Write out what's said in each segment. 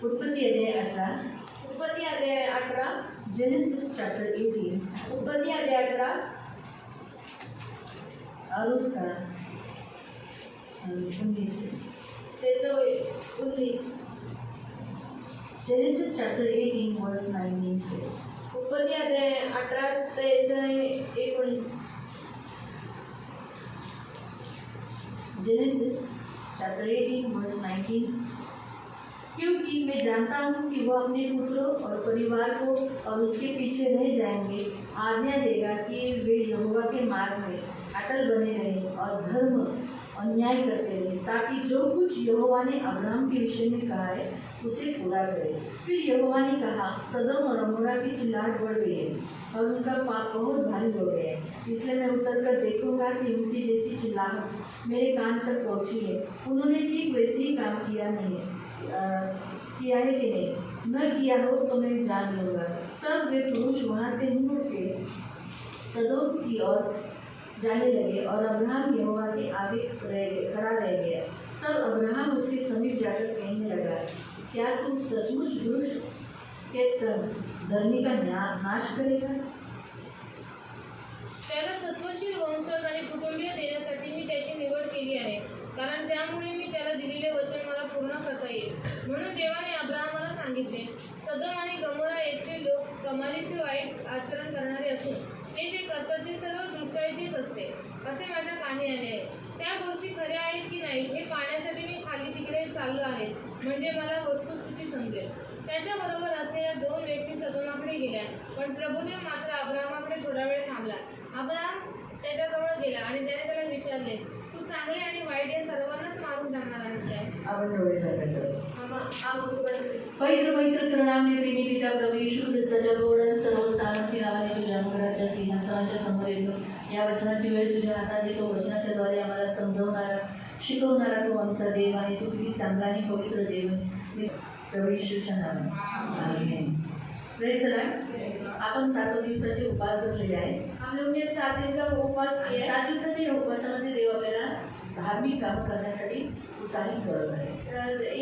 उत्पत्ति अध्याय 18. उत्पत्ति अध्याय 18. Genesis chapter 18. उत्पत्ति अध्याय 18. और उसका 19. त्याचं 19. Genesis chapter 18 verse 19 says. उत्पत्ति अध्याय 18 त्याचं 19. Genesis chapter 18 verse 19. क्योंकि मैं जानता हूँ कि वो अपने पुत्रों और परिवार को और उसके पीछे नहीं जाएंगे, आज्ञा देगा कि वे यहोवा के मार्ग में अटल बने रहें और धर्म और न्याय करते रहें, ताकि जो कुछ यहोवा ने अब्राहम के विषय में कहा है उसे पूरा करे। फिर यहोवा ने कहा, सदोम और अमोरा की चिल्लाहट बढ़ गई है और उनका पाप बहुत भारी हो गया है, इसलिए मैं उतर कर देखूंगा कि उनकी जैसी चिल्लाहट मेरे कान तक पहुँची है। उन्होंने ठीक वैसे ही काम किया है कि नहीं, न किया हो तो मैं जान लूँगा। तब वे पुरुष वहाँ से मुड़ के सदोम की ओर जाने लगे और अब्राहम यहोवा के आगे खड़ा रह गया। तब अब्राहम उसके समीप जाकर कहने लगा, क्या तू सचमुच दुष्ट के संग धर्मी का नाश करेगा? त्याला सत्वशील वंशज आणि कुटुंबीय देण्यासाठी मी त्याची निवड केली आहे, कारण त्यामुळे मी त्याला दिलेले वचन मला पूर्ण करता येईल. म्हणून देवाने अब्राहमाला सांगितले, सदोम आणि गमोरा येथील लोक कमालीचे वाईट आचरण करणारे असून ते जे करतात ते सर्व दृष्टायचेच असते, असे माझ्या कानी आले आहे. त्या गोष्टी खऱ्या आहेत की नाही हे पाहण्यासाठी मी खाली तिकडे चाललो आहे, म्हणजे मला वस्तुस्थिती समजेल. त्याच्याबरोबर असलेल्या 2 व्यक्ती सदोमाकडे गेल्या, पण प्रभुदेव मात्र अब्राहमाकडे थोडा वेळ थांबला. अब्राहम त्याच्याजवळ गेला आणि त्याने त्याला विचारले, तू चांगले आणि वाईट या सर्वांनाच मारून टाकणार आहेस काय? पवित्र करुणामय प्रेमी पिता प्रभू येशू ख्रिस्ताच्या गोड सर्व सामर्थ्य नावाने तुझ्या मुलाच्या सिंहासनाच्या समोर येतो. या वचनाची वेळ तुझ्या हातात देतो. वचनाच्या द्वारे आम्हाला समजवणारा शिकवणारा तू आमचा देव आहे. तू किती चांगला आणि पवित्र देव आहे. प्रभू येशूच्या नावाने आमेन. Praise the Lord. आपण 7 दिवसाचे उपवास धरलेले आहेत. हम लोग ने 7 दिन का उपवास किया. 7 दिवसाच्या या उपवासामध्ये देव आपल्याला धार्मिक काम करण्यासाठी उत्साहित करत आहे.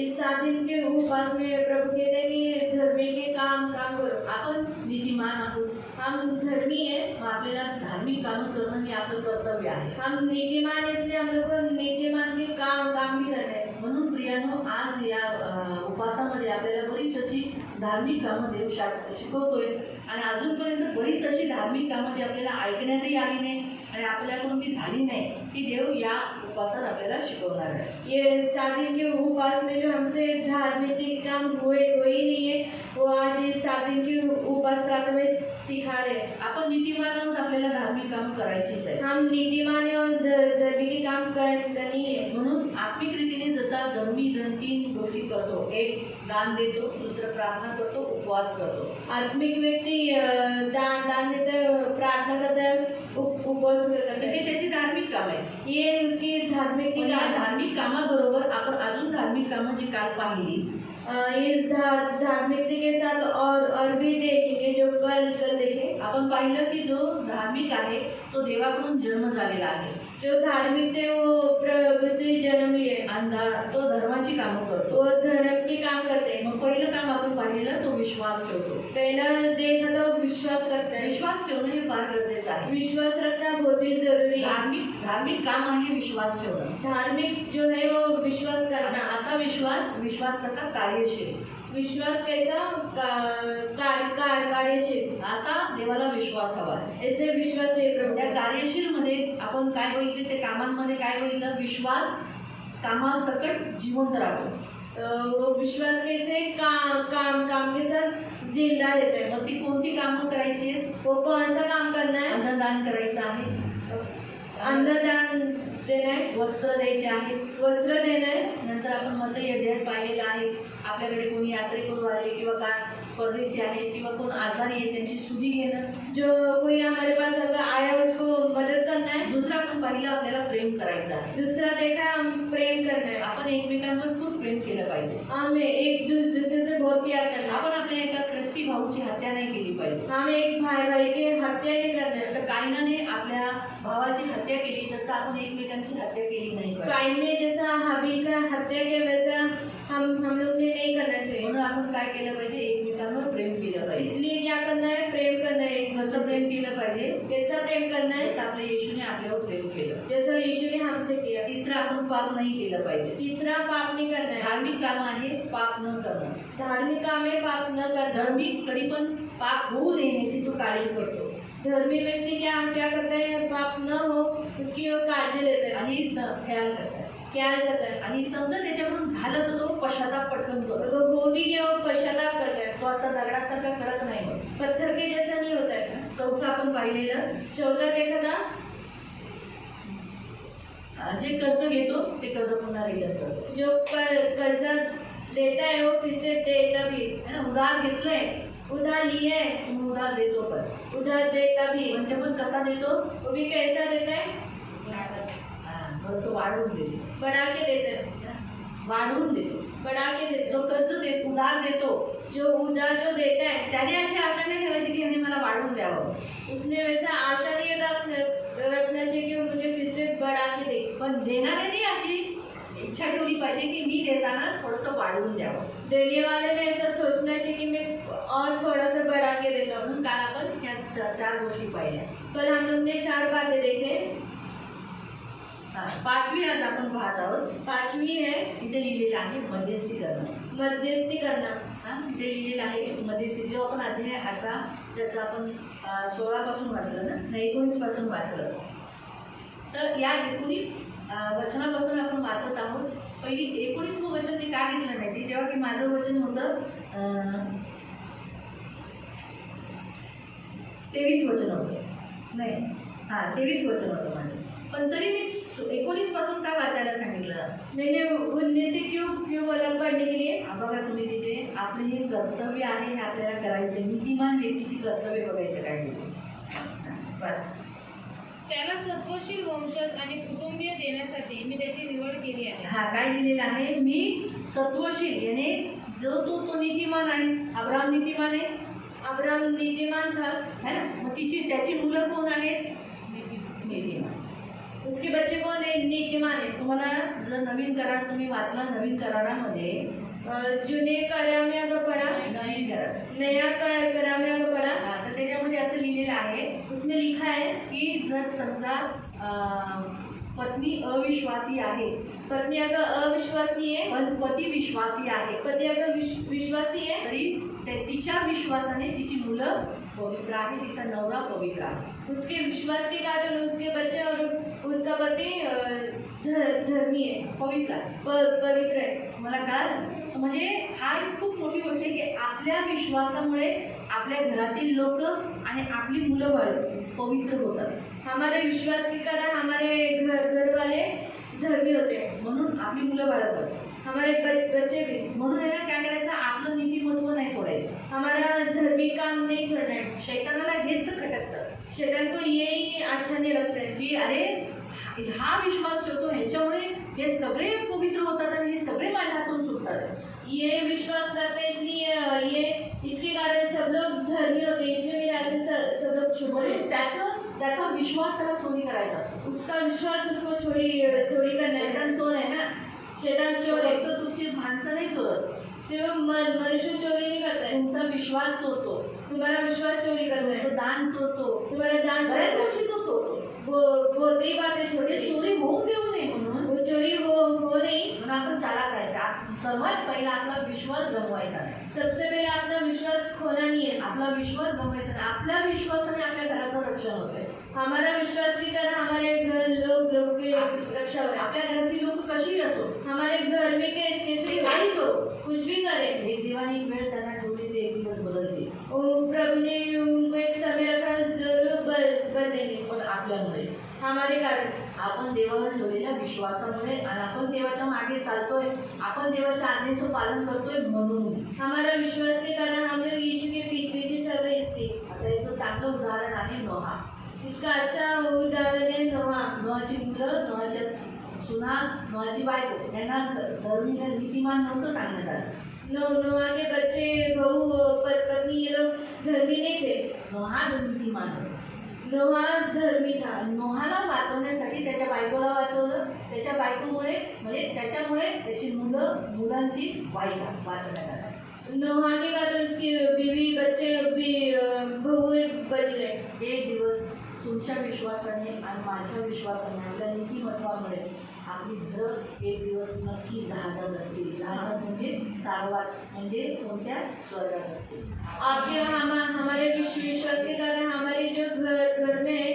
इस 7 दिन के उपवास में प्रभु कहते हैं कि धर्मी के काम करो. आपण नीतिमान आहोत, हम धर्मी है, मग आपल्याला धार्मिक कामं करणं हे आपलं कर्तव्य आहे. हम नीतिमान इसलिए हम लोग को नीतिमान के काम भी करना है. म्हणून प्रियानो, आज या उपवासामध्ये आपल्याला बरीच अशी धार्मिक कामं देव शिकवतोय आणि अजूनपर्यंत बरीच अशी धार्मिक कामं जी आपल्याला ऐकण्यातही आली नाही आणि आपल्याकडून ती झाली नाही, ती देव या उपवासात आपल्याला शिकवणार आहे. ये 7 दिन के उपवास में जो हमसे धार्मिक काम हुए ही नहीं है, वो आज इस 7 दिन के उपवास प्रार्थना में सिखा रहे हैं. आपण नीतिमान आहोत, आपल्याला धार्मिक काम करायचीच आहे. हम नीतिमान है और धर्मी के काम करनी है. म्हणून आत्मिक रीतीने जसा धर्मी 3 गोष्टी करतो, एक दान देतो, दुसरं प्रार्थना करतो, उपवास करतो. आत्मिक व्यक्ती दान देते, प्रार्थना करते, उपवास करते. हे त्याची धार्मिक काम आहे. ये उसकी धार्मिक धार्मिक कामाबरोबर आपण अजून धार्मिक कामं जी काल पाहिली, इस धार्मिकता के साथ और भी देखेंगे जो कल देखे. आपण पाहिलं की जो धार्मिक आहे तो देवाकडून जन्म झालेला आहे. जो धार्मिक थे वो प्रभु से जन्म लिए आणि तो धर्माची कामं करतो. वो धर्म के काम करते हैं. मग पहिलं काम आपण पाहिलं तो विश्वास ठेवतो. पहला देखा तो विश्वास रखता है. विश्वास ठेवणं हे फार गरजेचं आहे. विश्वास रखना बहुत ही जरूरी है. धार्मिक काम आहे विश्वास ठेवणं. धार्मिक जो है वो विश्वास करना. असा विश्वास कसा कार्यशील. विश्वास कैसा कार्यशील. असा देवाला विश्वास हवा. ऐसे विश्वास है प्रभु. त्या कार्यशील मध्ये आपण काय बघितले, ते कामांमध्ये काय बघितलं, विश्वास कामासकट जिवंत राहतो. वो विश्वास कैसे काम के साथ जिंदा रहता है. मग ती कोणती कामं करायची आहेत? वो कौन सा काम करना है? अन्नदान करायचं आहे, अन्नदान देना है, वस्त्र द्यायचे आहेत, वस्त्र देना है. नंतर आपण मत्तई अध्यायात पाहिलेलं आहे, आपल्याकडे कोणी यात्रेकरू आले किंवा काय परदेशी आहेत किंवा कोण आजारी आहे त्यांची सुधी घेणं. जो कोई हमारे पास अगर आया उसको मदद करना है. दुसरं आपण पाहिलं आपल्याला प्रेम करायचं आहे. दूसरा देखा हम प्रेम करना है. आपण एकमेकांवर खूप प्रेम केलं पाहिजे. हमें एक दूसरे से बहुत प्यार करना है. आपण आपल्या एका ख्रिस्ती भाऊची हत्या नाही केली पाहिजे. हम एक भाई की हत्या नहीं करना है. जसं कायनाने आपल्या भावाची हत्या केली तसं आपण एकमेकांची हत्या केली नाही पाहिजे. कायन ने जैसा हाबील का हत्या किया वैसा हम लोग ने नहीं करना चाहिए. म्हणून आपण काय केलं पाहिजे, एकमेकांवर प्रेम केलं पाहिजे. इसलिए क्या करना है, प्रेम करना है. कसं प्रेम केलं पाहिजे, कैसा प्रेम करना है, जसं आपल्या येशूने आपल्यावर प्रेम केलं. जैसा यीशु ने हमसे किया. तिसरं, आपण पाप नाही केलं पाहिजे. तीसरा, पाप नहीं करना है. धार्मिक काम आहे पाप न करणं. धार्मिक काम है पाप न करना. धार्मिक कधी पण पाप होऊ नये याची तो काळजी करतो धर्मी व्यक्ति क्या करता है, पाप न हो उसकी वो काळजी लेता है, आणि ख्याल करतात. ख्याल करता है. आणि समजा त्याच्याकडून झालं तर तो पश्चाताप पटकन करतो. अगर हो भी गया वो पश्चाताप करता है. तो असा दगडासारखा कडक नाही होत. पत्थर के जैसा नहीं होता है. चौथं आपण पाहिलेलं, चौथा देखा था, जे कर्ज घेतो ते कर्ज पुन्हा रिटर्न करतो. जो कर्जा लेता है वो फिर से देता भी. है ना, उधार घेतलंय, उधार लिए है, तुम्ही उधार देतो पण. उधार देता भी. म्हणजे पण कसा देतो, वो भी कैसा देता है, थोडंसं वाढवून देतो. बढ़ा के देता है. वाढवून देतो. बढ़ा के देता जो कर्ज उधार देतो है. जो उधार जो देता है त्याने अशी आशा नाही ठेवायची की ह्याने मला वाढवून द्यावं. उसने वैसा आशा नहीं रखना चाहिए कि वो मुझे फिर से बढ़ा के दे. पण देणाऱ्याने अशी इच्छा ठेवली पाहिजे की मी देताना थोडंसं वाढवून द्यावं. देने वाले ने ऐसा सोचना चाहिए कि मैं और थोड़ा सा बढ़ा के देता हूँ. म्हणून काल आपण ह्या चार गोष्टी पाहिल्या. कल हम लोग ने 4 बातें देखे. पाचवी आज आपण पाहत आहोत. 5वीं है इथे लिहिलेलं आहे मध्यस्थी करणं. मध्यस्थी करना. इथे लिहिलेलं आहे मध्यस्थी. जो आपण अध्याय 18 त्याचं आपण 16 पासून वाचलं ना, नाही 19 पासून वाचलं. तर या 19 वचनापासून आपण वाचत आहोत. पहिली 19वं वचन मी का घेतलं नाही, ते जेव्हा की माझं वचन होतं 23 वचन होतं, नाही 23 वचन होतं माझं. पण तरी मी 19 पासून का वाचायला सांगितलं. मैंने 19 से क्यों बोला पढ़ने के लिए. बघा तुम्ही तिथे आपलं हे कर्तव्य आहे, हे आपल्याला करायचं. नीतिमान व्यक्तीची कर्तव्य बघायचं काय लिहिलं. बस. त्याला सत्वशील वंशज आणि कुटुंबीय देण्यासाठी मी त्याची निवड केली आहे. काय लिहिलेलं आहे, मी सत्वशील याने जो तो नीतिमान आहे. अब्राहम नीतिमान आहे. अब्राहम नीतिमान था, है ना. मग त्याची मुलं कोण आहेत, नीतिमान. उसके बच्चे कौन है, नीतिमान है. तुम्हाला जर नवीन करार तुम्ही वाचला, नवीन करारामध्ये जुने करार में अगर पढ़ा, नवीन करार, नया करार में अगर पढ़ा, तर त्याच्यामध्ये असं लिहिलेलं आहे उसमें लिखा है की जर समजा पत्नी अविश्वासी आहे, पत्नी अगर अविश्वासी है, पण पती विश्वासी आहे, पति अगर विश्वासी है, तरी तिच्या विश्वासाने तिची मुलं पवित्र आहे, तिचा नवरा पवित्र आहे. उसके विश्वास के कारण उसके बच्चे और उसका पति धर्मी है, पवित्र आहे, पवित्र है. मला कळालं. म्हणजे हा एक खूप मोठी गोष्ट आहे की आपल्या विश्वासामुळे आपल्या घरातील लोक आणि आपली मुलं बाळ पवित्र होतात. हमारे विश्वास के कारण हमारे घर वाले धर्मी होते हैं, म्हणून आपली मुलं बाळगतात. हमारे बच्चे भी. म्हणून आहे ना काय करायचं, आपलं नीतिमत्व नाही सोडायचं. हमारा धर्मी काम नहीं छोड़ना है. शैतानाला हेच तर खटकतं. शैतान को यही अच्छा नहीं लगता है की अरे हा विश्वास ठेवतो, ह्याच्यामुळे हे सगळे पवित्र होतात आणि हे सगळे माझ्या हातून सुटतात. ये विश्वास रखते हैं इसलिए ये इसके कारण सब लोग धर्मी होते हैं, इसमें मेरे हाथ से सब लोग छोड़े. त्याचा विश्वास त्याला चोरी करायचा असतो. उसका विश्वास उसको चोरी करना है. शैतान चोर आहे ना. शैतान चोर है. तर तुमची माणसं नाही चोरत, सिर्फ मनुष्य चोरी नहीं करता है, तुमचा विश्वास चोरतो, तुम्हारा विश्वास चोरी करता है, तुमचं दान चोरतो, तुम्हारा दान बऱ्याच चोरी. गोष्टी तो चोरतो. बोलते ही बातें छोटी, चोरी होऊ देऊ नये म्हणून वो चोरी हो नहीं. म्हणून आपण चाला करायचा. सर्वात पहिला आपला विश्वास गमवायचा नाही. सबसे पहले अपना विश्वास खोना नहीं है. आपला विश्वास गमवायचा नाही. आपल्या विश्वासाने आपल्या घराचं रक्षण होतंय. हमारा विश्वास की तरह हमारे घर लोगों की रक्षा हो. आपल्या घरातील लोक कशी असो, हमारे घर में कैसे काही करो, कुछ भी करे, एक देवाने एक वेळ त्यांना ठेवली, ते एक दिवस बदलते. प्रभु ने उनको एक समय रखा, जरूर बदलेंगे. पण आपल्यामुळे, हमारे कारण, आपण देवावर ठेवलेल्या विश्वासामुळे आणि आपण देवाच्या मागे चालतोय, आपण देवाच्या आज्ञेचं पालन करतोय म्हणून. हमारा विश्वास के कारण हम लोग यीशु के पीछे चल रहे. इसलिए आता याचं चांगलं उदाहरण आहे नोहा. इसका अच्छा उदाहरण है नोहा. नोहाची मुलं, नोहाच्या सुना, नोहाची बायको यांना धर्मी नीतिमान नव्हतं सांगण्यात आलं. नोहा के बच्चे, बहू, पत्नी ये लोग धर्मी नहीं थे. नोहा नीतिमान होता. नोहा धर्मी था. नोहाला वाचवण्यासाठी त्याच्या बायकोला वाचवलं. त्याच्या बायकोमुळे म्हणजे त्याच्यामुळे त्याची मुलांची वाईट वाचण्यात आली. नोहा के कारण उसकी बीवी बच्चे भी बहू बच गए। एक दिवस तुमच्या विश्वासाने आणि माझ्या विश्वासाने आपल्या नीतिमत्वामुळे आपली घरं एक दिवस नक्की जहाजात असतील. जहाजात म्हणजे तारवात, म्हणजे कोणत्या स्वर्गात असतील. आपके हमारे विश्वास के कारण हमारे जो घर में है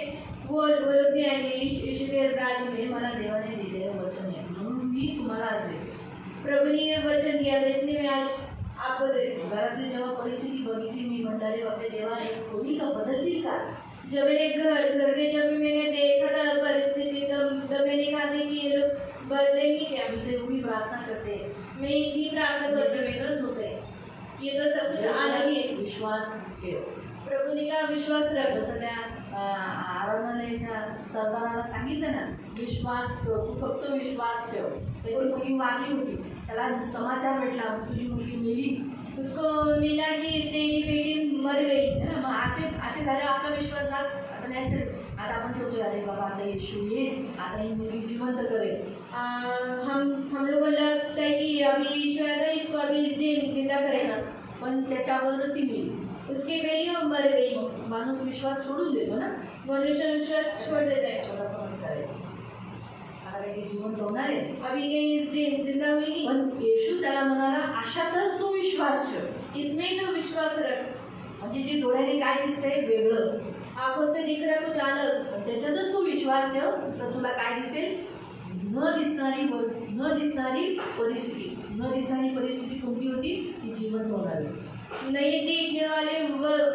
वो लोग भी आएंगे यीशु के राज्य में। मला देवाने दिलेलं वचन आहे म्हणून मी तुम्हाला आज देते. प्रभु ने ये वचन दिया था इसलिए मैं आज आपको देती हूँ। घरातली जेव्हा परिस्थिती बघितली मी म्हणाले बापरे देवा हे होईल का, बदलतील का. जब मेरे घर के जब मैंने देखा था परिस्थिति तब मैंने कहा था कि ये लोग बदलेंगे क्या। मी तर एवढी प्रार्थना करते, मैं इतनी प्रार्थना ते करती हूँ, वेगळंच होतंय. ये तो सब कुछ अलग ही है। विश्वास ठेव. प्रभु ने कहा विश्वास रख। जसं त्या आराधनालयाच्या सरदाराला सांगितलं ना, विश्वास ठेव, तू फक्त विश्वास ठेव. त्याची मुलगी वारली होती, त्याला समाचार भेटला तुझी मुलगी मेली. उसको मिला कि तेरी बेटी मर गई है ना. मग असे झाले आपला विश्वास झाला. आता नाही आता आपण ठेवतोय अरे बाबा आता येशू येईल, आता ही मुलगी जिवंत करेल. हम लोगों को लगता है कि अभी ईश्वर है इसको अभी जिंदा करेगा, पण त्याच्या अगोदरच ती मेली. उसके पहले वो मर गई। माणूस विश्वास सोडून देतो ना. मनुष्य विश्वास छोड़ देता है। आता कोणच करायचं. आता काही जिवंत होणार आहे अभी कहीं जिंदा हुई पण येशू त्याला म्हणाला अशातच तू विश्वास ठेव. इसमें तो विश्वास रख। म्हणजे जे डोळ्याने काय दिसतंय वेगळं, आंखों से दिख रहा कुछ अलग, पण त्याच्यातच तू विश्वास ठेव तर तुला काय दिसेल, न दिसणारी परिस्थिती. न दिसणारी परिस्थिती कोणती होती, ती जिवंत होणारी. नहीं देखने वाले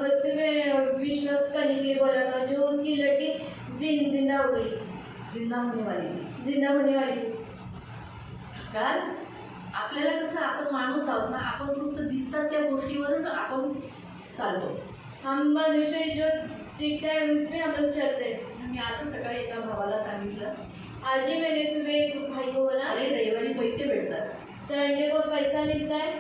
वस्तु में विश्वास करने के लिए बोला था, जो उसकी लड़की जिंदा हो गई, जिंदा होने वाली. जिंदा होने वाली। कारण आपल्याला कसं आपण माणूस आहोत ना, आपण फक्त दिसतात त्या गोष्टीवरून आपण चालतो. हम मनुष्य जो दिखता है उसमें हम लोग चलते हैं। मी आता सकाळी एका भावाला सांगितलं, आज ही मैंने सुबह एक भाई को बोला, अरे रविवारी पैसे भेटतात संडे को पैसा मिलता है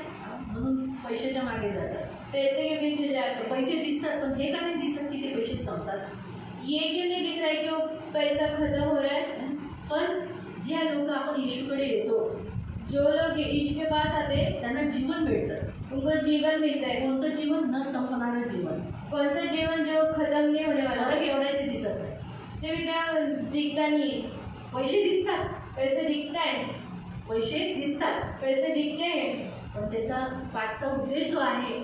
म्हणून पैशाच्या मागे जातात. पैसे के पीछे जाते हैं। पैसे दिसतात पण हे का नाही दिसत की ते पैसे संपतात. ये क्यों नहीं दिख रहा है कि वो पैसा खत्म हो रहा है। पण जे लोक आपण येशूकडे येतो जो लोग यीशु के पास आते हैं त्यांना जीवन भेटतं. उनको जीवन मिलता है। कोणतं जीवन, न संपणारं जीवन. कौन सा जीवन जो खत्म नहीं होने वाला। फरक एवढा आहे ते दिसत नाही. सिर्फ क्या दिखता नहीं है। पैसे दिसतात, पैसे दिखता है, पैसे दिसतात, पैसे दिखते हैं, पण त्याचा पाठचा उद्देश जो आहे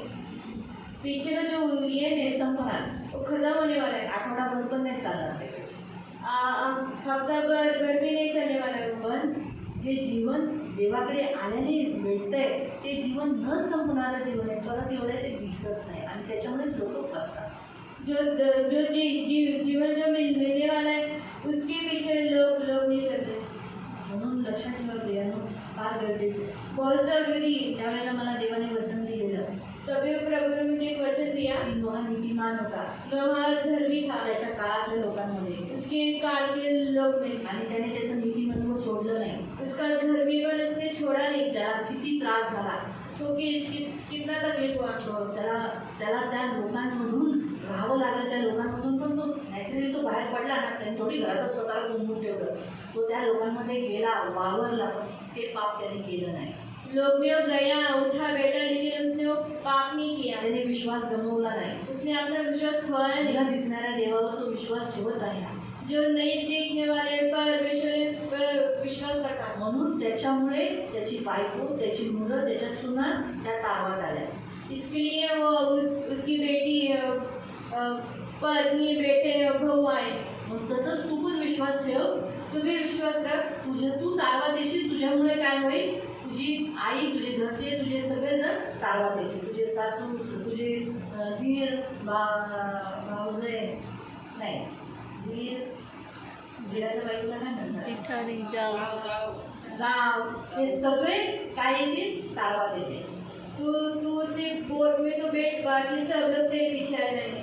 पीछे का जो ये है ते संपणार. वो खत्म होने वाला है। आठवडाभर पण नाही चालणार ते पैसे. हफ्ता भर भी नहीं चलने वाला है। पण जे जीवन देवाकडे आल्याने भेटतंय ते जीवन न संपणारं जीवन आहे. फरक एवढं आहे ते दिसत नाही आणि त्याच्यामुळेच लोक फसतात. जीवन जो मिलने वाला है उसके पीछे लोग नहीं चलते। म्हणून लक्षात ठेवा प्रियानो, फार गरजेचं आहे. बहुत जरूरी। त्यावेळेला मला देवाने वचन दिलेलं, तभी प्रभु ने मुझे एक वचन दिया। की नोहा नीतिमान होता नोहा धर्मी था त्याच्या काळातल्या लोकांमध्ये, उसके काल के लोग में, आणि त्याने त्याचं नीतिमत्व सोडलं नाही. उसका धर्मीपन उसने छोड़ा नहीं। त्याला किती त्रास झाला, सो कितना तकलीफ हुआ। तो त्याला त्या लोकांमधून राहावं लागलं. त्या लोकांमधून पण तो नॅचरली तो बाहेर पडला ना, त्याने थोडी घरातच स्वतःला गुंतवून ठेवलं. तो त्या लोकांमध्ये गेला, वावरला, पण ते पाप त्याने केलं नाही. लोग में वो गया, उठा बैठा, लेकिन उसने वो पाप नहीं किया। त्याने विश्वास गमावला नाही. उसने अपना विश्वास खोया नहीं। न दिसणाऱ्या देवावर तो विश्वास ठेवत आहे. जो नहीं देखने वाले परमेश्वर ने उस पर विश्वास रखा। म्हणून त्याच्यामुळे त्याची बायको, त्याची मुलं, त्याच्या सुना त्या तारवात आल्या. इसके लिए वो उसकी बेटी, पत्नी, बेटे, बहू आए। मग तसंच तू पण विश्वास ठेव. तू भी विश्वास रख। तू तारवात येशील, तुझ्यामुळे काय होईल, तुझी आई, तुझे घरचे, तुझे सगळेजण तारवात येतील. तुझे सासू, तुझे दीर, भाऊजे, नाही दीर, जिराच्या बाईला काय म्हणतात, चिठारी जाव, हे सगळे काय येतील, तारवात येते. तू सिर्फ बोट में तो बैठ, बाकी सब लोग तेरे पीछे आ जाएंगे।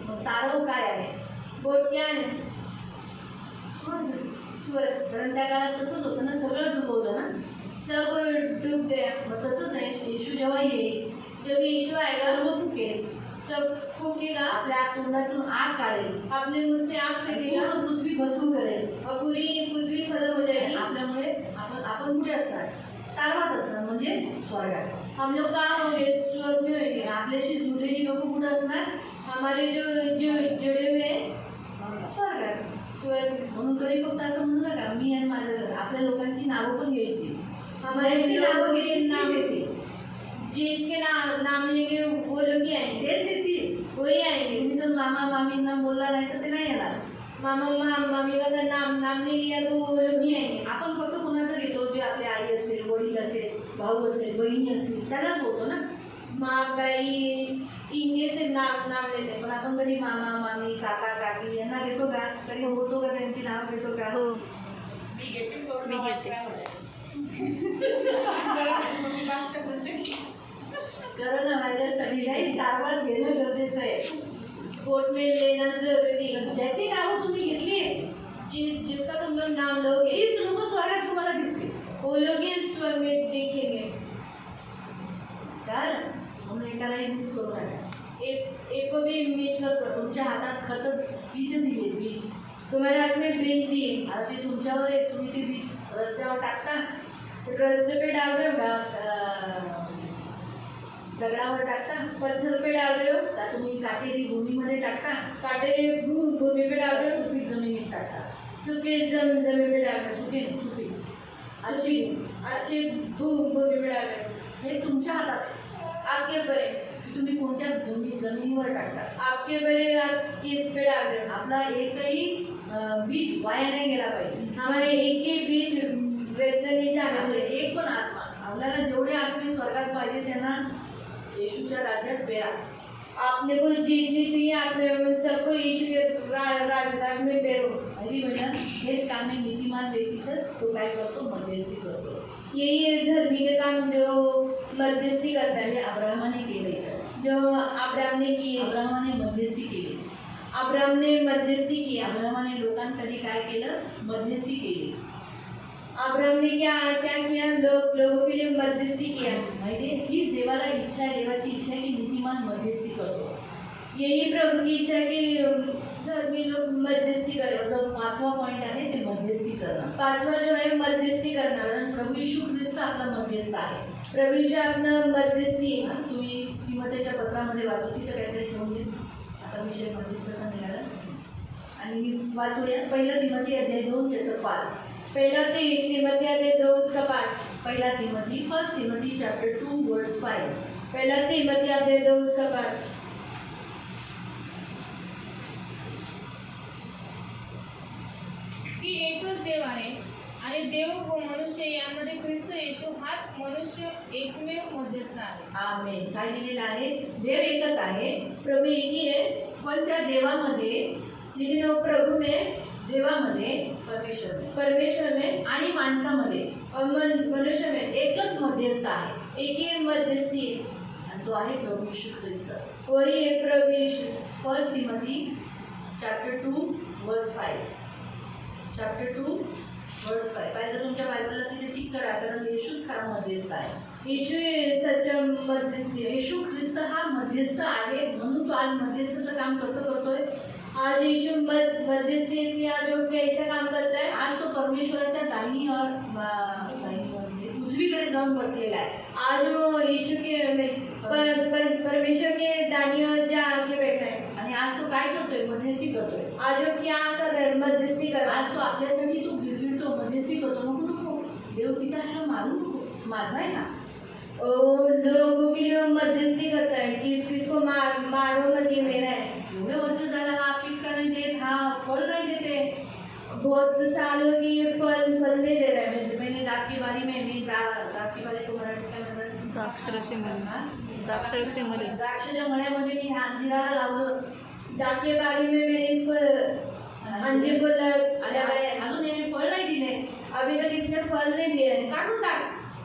मग तारव काय आहे, बोट क्या है, स्वर। कारण त्या काळात तसंच होतं ना, सगळं डुबवलं ना, सब डूब गया। मग तसंच आहे, येशू जेव्हा येईल जब यीशु आएगा सर्व फुकेल, सब फूकेगा, आपल्या तोंडातून आग काढेल, अपने मुंह से आग फेंकेगा पूर्ण पृथ्वी भस्म करेल. और पूरी पृथ्वी खत्म हो जाएगी। आपल्यामुळे आपण कुठे असणार, तारवात असणार म्हणजे स्वर्गात। हम लोग कहाँ होंगे? स्वर्ग में होंगे। आपल्याशी जुळलेली लोक कुठं असणार? हमारे जो जो जुड़े हुए हैं स्वर्गात। स्वर्ग। म्हणून कधी फक्त असं म्हणू नका मी आणि माझं घर, आपल्या लोकांची नावं पण घ्यायची। हमारे त्यांची लोगों नावं के घेतली नाम तीच येतील। जिसके नाम लेंगे वो लोग ही आएंगे, तेच येतील। वही आएंगे। तुम्ही जर मामा मामींना बोलला नाही तर ते नाही येणार। मामा मामी का अगर नाम नहीं लिया तो वो लोग नहीं आएंगे। आपण फक्त कोणाचं घेतो? जे आपली आई असेल, वडील असेल, भाऊ असेल, बहिणी असतील त्यालाच बोलतो ना। माँ बाई इनके से नाम लेते हैं। पण आपण कधी मामा मामी काका काकी यांना घेतो का? कधी बोलतो का? त्यांची नाव घेतो का? हो। मी घेते। कारण माझ्यासाठी नाही तारवात घेणं गरजेचं आहे। कोर्ट में लेना जरूरी है। ज्याची नावं तुम्ही घेतली जिसका तुम लोग नाम लोगे तीच लोक स्वर्गात तुम्हाला दिसतील। वो लोग ही स्वर्ग में देखेंगे। काय म्हणून एकालाही मिस करू नका। एक को भी मिस मत करो। तुमच्या हातात खत बीज दिले, बीज तुम्हारे हाथ में बीज दिए, आता ते तुमच्यावर आहे। तुम्ही ते बीज रस्त्यावर टाकता, रास्ते पे डाल रहे हो, दगडावर टाकता, पत्थर पे डाल रहे हो, का तुम्ही काटेरी भूमीमध्ये टाकता, काटे भूमि पे डाल रहे हो, सुपीक जमिनीत टाकता। सूखे जमीन पे डाल रहे हो, सुपीक सुपीक अच्छी अच्छी भूमि पे डाल रहे हो। हे तुमच्या हातात आपके ऊपर है, की तुम्ही कोणत्या जमिनीवर टाकता। आपके ऊपर है, आप किस पे डाल रहे हो। आपला एकही बीज वाया नाही गेला पाहिजे। हमारे एक ही बीज व्यर्थ नहीं जाना आपले चाहिए। एक पण आत्मा, आपल्याला जेवढे आत्मे स्वर्गात पाहिजे त्यांना येशूच्या राज्यात पेरा। आपने को जीतनी चाहिए, आपने उन सबको यीशु के राज में पेरो। पहिली म्हणलं हेच काम आहे नीतिमान व्यक्तीचं, तो काय करतो? मध्यस्थी करतो। यही है धर्मी के काम जो मध्यस्थी करता त्याने है, अब्राहमाने केलंय। जो अब्राहम ने किए। अब्राहमाने मध्यस्थी केली। अब्राहम ने मध्यस्थी किया। अब्राहमाने लोकांसाठी काय केलं? मध्यस्थी केली। अब्राहम ने क्या क्या किया? लोगों के लिए मध्यस्थी किया। माहिती आहे, हीच देवाला इच्छा आहे, देवाची इच्छा आहे की नीतिमान मध्यस्थी करतो। यही प्रभु की इच्छा है कि धर्मी लोग मध्यस्थी करें। जो 5वा पॉइंट आहे ते मध्यस्थी करणं। 5वां जो है मध्यस्थी करना। कारण प्रभू येशू ख्रिस्त आपला मध्यस्थ आहे। प्रभु यीशु अपना मध्यस्थी है। तुम्ही तिमोथेच्या पत्रामध्ये वाचू, तिथं काहीतरी ठेवून देईल। आता विषय मध्यस्थाचा निघाला आणि मी वाचूया। पहिला तिमोथी अध्याय 2 त्याचं 5। पहला तिमोथी अध्याय 2 उसका 5। पहिला तिमोथी, 1 तिमोथी चॅप्टर 2 वर्स 5। पहला तिमोथी अध्याय 2 उसका 5। की एकच देव आहे आणि देव व मनुष्य यामध्ये ख्रिस्त येशू हाच मनुष्य एकमेव मध्यस्थ आहे। आमेन। काय लिहिलेलं आहे? देव एकच आहे, प्रभु एक ही है, पण त्या देवामध्ये, लेकिन वो प्रभु में, देवामध्ये परमेश्वर में आणि माणसामध्ये और मनुष्य में एकच मध्यस्थ आहे एक ही मध्यस्थी है, आणि तो आहे प्रभू येशू ख्रिस्त। वही है प्रभु यीशु। 1 तिमोथी चॅप्टर 2 वर्स 5। चॅप्टर 2 वर्स 5 पाहिजे तुमच्या बायबलला तिथे टिक करा, कारण येशूच खरा मध्यस्थ आहे। यीशु ही सच्चा मध्यस्थी है। येशू ख्रिस्त हा मध्यस्थ आहे, म्हणून तो आज मध्यस्थाचं काम कसं करतोय? आज यीशु मध्यस्थी इसलिए आज वो कैसा काम करता है? आज तो परमेश्वराच्या दाहिनी और उजवीकडे जाऊन बसलेला आहे। आज वो यीशु के परमेश्वर के दाहिनी ओर जाके बैठा है। आणि आज तो काय करतोय? मध्यस्थी करतोय। आज वो क्या कर रहा है? मध्यस्थी कर रहा है। आज तो आपल्यासाठी तो गिरगिरतो, मध्यस्थी करतो। नको नको, देव पिता ह्याला मारू नको, माझा आहे हा। लोगों के लिए वो मध्यस्थी करता है कि किसको मारो मत, ये मेरा है। एवढे वर्ष झालं हा पीक का नाही देत, हा फळ नाही देते। बहुत साल हो गए ये फल नहीं दे रहा है। मैंने रात की बारी में रात की बारी को मराठी काय म्हणतात? द्राक्षरसे मले द्राक्षाच्या मळ्यामध्ये मी ह्या अंजिराला लावलं। दाग के बारी में मैंने इसको अंजीर को लगाया, अजून याने फळ नाही दिले। अभी तक इसने फल नहीं दिया है। काढून टाक,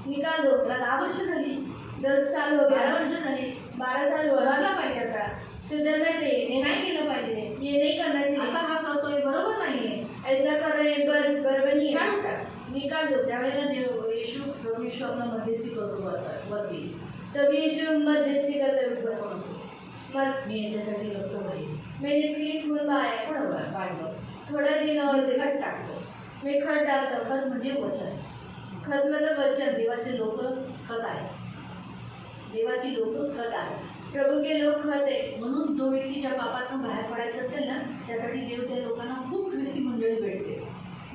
निकाल दो। त्याला 10 वर्ष झाली, 10 साल हो 12 गया, वर्ष झाली, 12 साल हुआ। सुधारला पाहिजे आता, सुधरना चाहिए, हे नाही केलं पाहिजे, ये नहीं करना असा चाहिए। हा करतोय बरोबर नाहीये, ऐसा कर रहे हैं बर्बर नहीं है, काढून टाक। निकाल दो। त्यावेळेला देव येशू प्रभू येशू आपला मध्यस्थी करतो वरती। तभी यीशु मध्यस्थी करते हुए मत मी याच्यासाठी लढतो भाई, मैंने इसके लिए खून बहाया। पाहिजे थोड़ा दिन और खत टाकतो। मैं खत डालता हूँ। खत म्हणजे वचन, खत मतलब वचन, देवाचे लोक खत आहे, देवाची लोक खत आहे, प्रभु के लोग खत है। म्हणून जो व्यक्ती ज्या पापातून बाहेर पडायचं असेल ना, त्यासाठी देव त्या लोकांना खूप ख्रिस्ती मंडळी भेटते.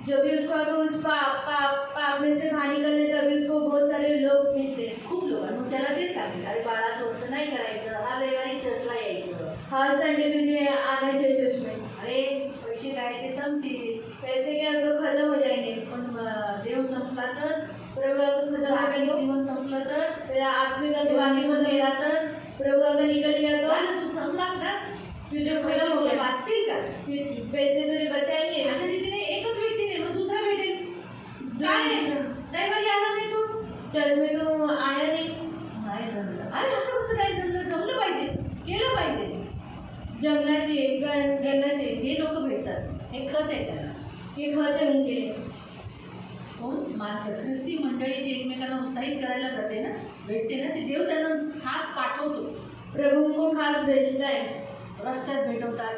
जब भी उसको अगर उस पाप में से बाहर निकलने तभी उसको बहुत सारे लोग मिलते हैं। खूप लोकांना त्याला तेच सांगितलं, अरे बाळा तू असं नाही करायचं, हा रविवारी चर्चला यायचं, हर संडे तुझे आना चाहिए चर्च में। अरे पैसे काय ते संपतील, पैसे के अंदर खत्म हो जाएंगे, पण देव संपला तर, प्रभु अगर खत्म हो आत्मिक गया जीवन संपलं तर, तेरा आत्मिक देव आम्ही अंदर गेला तर, प्रभु अगर निकल गया काय तो ना तू संपलास ना, तुझे पैसे खत्म हो तुला गया, वाचतील का? पैसे तुझे बचाएंगे। अशा रीतीने एकच व्यक्तीने मग दुसरा भेटेल. काय रविवारी आला नाही तू, चर्च में तो आया नहीं, नाही जमलं. अरे असं कसं नाही जमलं, जमलं पाहिजे, केलं पाहिजे. जमना चाहिए, करना चाहिए। हे लोक भेटतात, हे खत आहे त्याला. ये खत है उनके लिए। कोण माणसं, ख्रिस्ती मंडळी जी एकमेकांना उत्साहित करायला जाते ना, भेटते ना, ते देव त्यांना खास पाठवतो. प्रभु उनको खास भेजता है। रस्त्यात भेटवतात,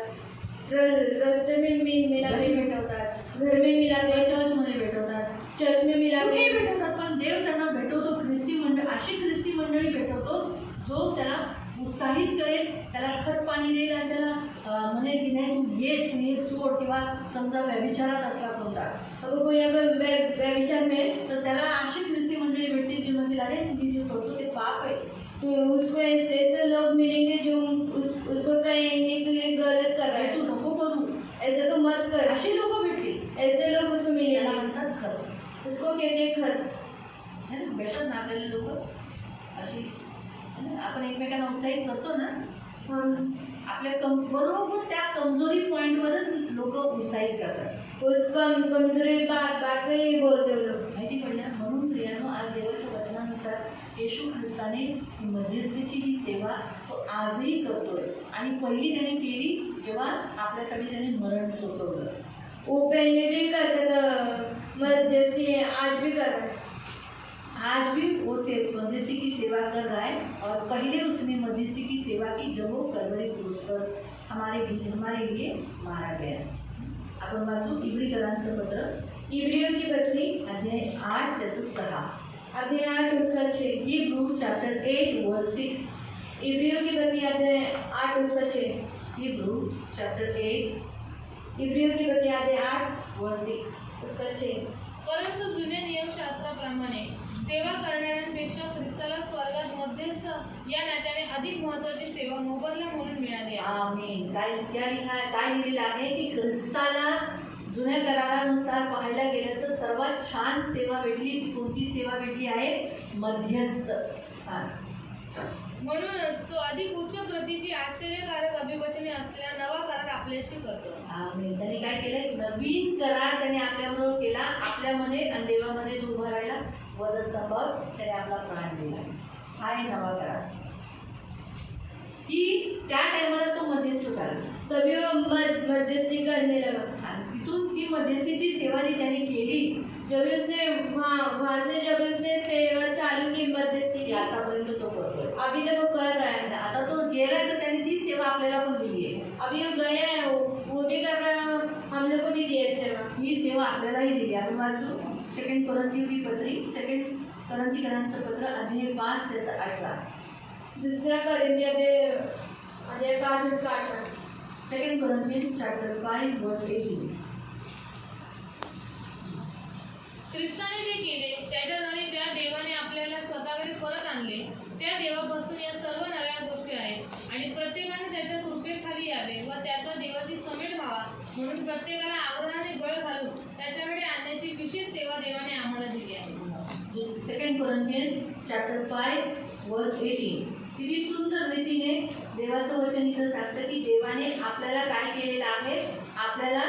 रास्ते में मिलाते घरी हैं, भेटवतात, घर में मिलाते हैं, चर्चमध्ये भेटवतात, चर्च में मिलाते कुठेही हैं। भेटवतात. पण देव त्यांना भेटवतो ख्रिस्ती मंडळ, अशी ख्रिस्ती मंडळी भेटवतो जो त्याला उत्साहित करेल, त्याला खत पाणी देईल आणि त्याला म्हणेल की नाही तू ये सोड, किंवा समजा व्यभिचारात असला कोणता अगर कोई अगर व्यभिचार में, तर त्याला अशी ख्रिस्ती मंडळी भेटतील जी म्हणतील अरे तुम्ही जे करतो ते पाप आहे. तो उसको ऐसे लोग मिलेंगे जो उसको कहेंगे तू ये गलत कर रहा अरे है, तू नको करू, ऐसा तो मत कर। अशी लोक भेटतील. ऐसे लोग उसको त्याला मिलेंगे, म्हणतात खत. उसको कहते हैं खत। है ना, भेटतात ना आपल्याला लोक अशी. है ना, आपण एकमेकांना उत्साहित करतो ना, हम आपल्या बरोबर त्या कमजोरी पॉईंटवरच लोक उत्साहित करतात. उस कमजोरी बात से ही बोलते हो लोग। माहिती पडल्या. म्हणून प्रियानो, आज देवाच्या वचनानुसार येशू ख्रिस्ताने मध्यस्थीची ही सेवा तो आजही करतोय, आणि पहिली त्याने केली जेव्हा आपल्यासाठी त्याने मरण सोसवलं. वो पहले भी करता था मध्यस्थी, आज भी कर रहा है। आज भी वो मध्यस्थी की सेवा कर रहा है, और पहले उसने मध्यस्थी की सेवा की जब वो कलवरी क्रूस पर हमारे लिए मारा गया. आपण वाचू इब्रीकरांचं पत्र, इब्रियों की पत्री अध्याय 8 त्याचं 6. अध्याय 8 उसका 6। हिब्रू चॅप्टर 8 वर्स 6. इब्रियों की पत्री अध्याय 8 उसका 6। हिब्रू चॅप्टर 8 इब्रियों की पत्री अध्याय 8 वर्स 6. उसका 6। परंतु जुन्या नियमशास्त्राप्रमाणे सेवा करणाऱ्यांपेक्षा ख्रिस्ताला स्वर्गात मध्यस्थ या नात्याने अधिक महत्त्वाची सेवा मोबदला म्हणून मिळाली आहे. आमीन. काय लिहिलेलं आहे की ख्रिस्ताला जुन्या करारानुसार पाहायला गेलं तर सर्वात छान सेवा भेटली. ती कोणती सेवा भेटली आहे? मध्यस्थ. म्हणूनच तो अधिक उच्च प्रतीची आश्चर्यकारक अभिवचने असलेला नवा करार आपल्याशी करतो. आमीन. त्याने काय केलं? नवीन करार त्याने आपल्याबरोबर केला. आपल्यामध्ये आणि देवामध्ये तो उभा राहिला. वधस्तंभावर त्याने आपला प्राण दिला. हा आहे नवा करार. की त्या टायमाला तो मध्यस्थ झाला, तभी वो मध्यस्थी करने लगा। आणि तिथून ती मध्यस्थीची सेवा जी त्याने केली, जब उसने वहाँ से जब उसने सेवा चालू की मध्यस्थी ती की, आतापर्यंत तो करतोय. अभी तक वो कर रहा है। आता तो गेलाय तर त्याने ती सेवा आपल्याला पण दिली आहे. अभी वो गया है, वो भी कर रहा है, हम लोग को भी दी है सेवा। ही सेवा आपल्यालाही दिली. आपण वाचू 2 कोरिंथी पत्री, 2 कोरिंथीकरांचं पत्र अध्याय 5 त्याचा 18. दूसरा करिंथिया अध्याय 5 उसका 18। 2 Corinthians chapter 5 verse 18. ख्रिस्ताने जे केले त्याच्याद्वारे ज्या देवाने आपल्याला स्वतःकडे परत आणले त्या देवापासून या सर्व नव्या गोष्टी आहेत, आणि प्रत्येकाने त्याच्या कृपेखाली यावे व त्याचा देवाशी समेट व्हावा म्हणून प्रत्येकाला आग्रहाने गळ घालून त्याच्याकडे आणण्याची विशेष सेवा देवाने आम्हाला दिली आहे. 2 Corinthians chapter 5 verse 18. किती सुंदर रीतीने देवाचं वचन इथं सांगतं की देवाने आपल्याला काय केलेलं आहे? आपल्याला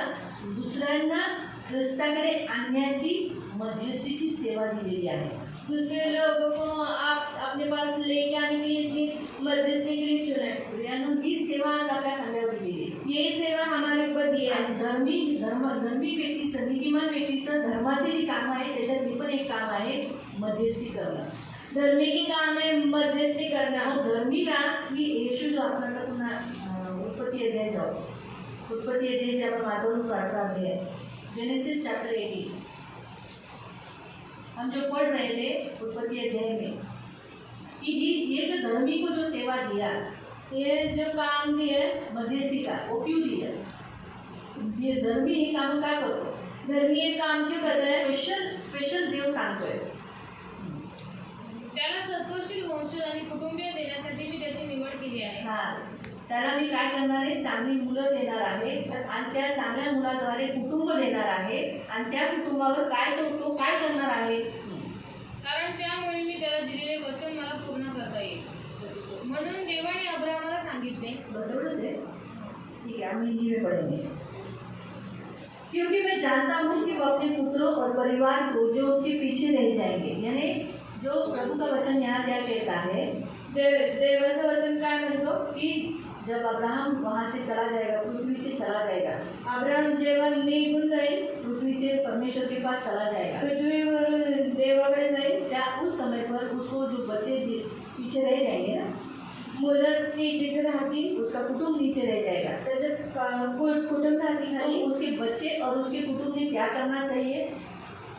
दुसऱ्यांना ख्रिस्ताकडे आणण्याची मध्यस्थीची सेवा दिलेली आहे. दूसरे लोगों को आप अपने पास लेके आने के लिए इसकी मध्यस्थी के लिए चुना है। प्रियानो, ही सेवा आज आपल्या खांद्यावर दिलेली आहे. यही सेवा हमारे ऊपर दी है। आणि धर्मी व्यक्तीचं, नीतिमान व्यक्तीचं धर्माची जी कामं आहे त्याच्यातली पण एक काम आहे मध्यस्थी करणं. धर्मी की काम है मध्यस्थी करना। मग धर्मीला की येशू जो आपण आता पुन्हा उत्पत्ती अध्याय जाऊ. उत्पत्ती अध्यायाचे आपण वाचवून 18 अध्याय. Genesis chapter 18. हम जो पढ़ रहे थे उत्पत्ति अध्याय में कि ये जो धर्मी को जो सेवा दिया, ये जो काम दिए मध्यस्थी का, वो क्यों दिया? ये धर्मी हे काम काय करतो? धर्मी हे काम क्यों करत आहे? स्पेशल देव सांगतोय. त्याला सत्वशील वंशज आणि कुटुंबीय देण्यासाठी मी त्याची निवड केली आहे. हा, त्याला मी काय करणार आहे? चांगली मुलं देणार आहे आणि त्या चांगल्या मुलाद्वारे कुटुंब देणार आहे आणि त्या कुटुंबावर काय तो काय करणार आहे? कारण त्यामुळे मी त्याला दिलेले वचन मला पूर्ण करता येईल. म्हणून देवाने अब्राहमाला सांगितले. बस एवढंच आहे. ठीक है, हम हिंदी में पढ़ेंगे. क्योंकि मैं जानता हूँ कि वो अपने पुत्रों और परिवार को जो उसके पीछे रह जाएंगे, यानी जो प्रभु का वचन यहाँ क्या कहता है, देवाचं वचन काय म्हणतो कि जब अब्राहम वहाँ से चला जाएगा, पृथ्वी से चला जाएगा, अब्राहम जेव्हा निघून जाईल, पृथ्वी से परमेश्वर के पास चला जाएगा, पृथ्वीवरून देवाकडे जाईल, क्या उस समय पर उसको जो बच्चे पीछे रह जाएंगे ना, मुलं ती तिथे राहतील, उसका कुटुंब नीचे रह जाएगा. त्याचं कुटुंब राहतील खाली. तो उसके बच्चे और उसके कुटुंब ने क्या करना चाहिए?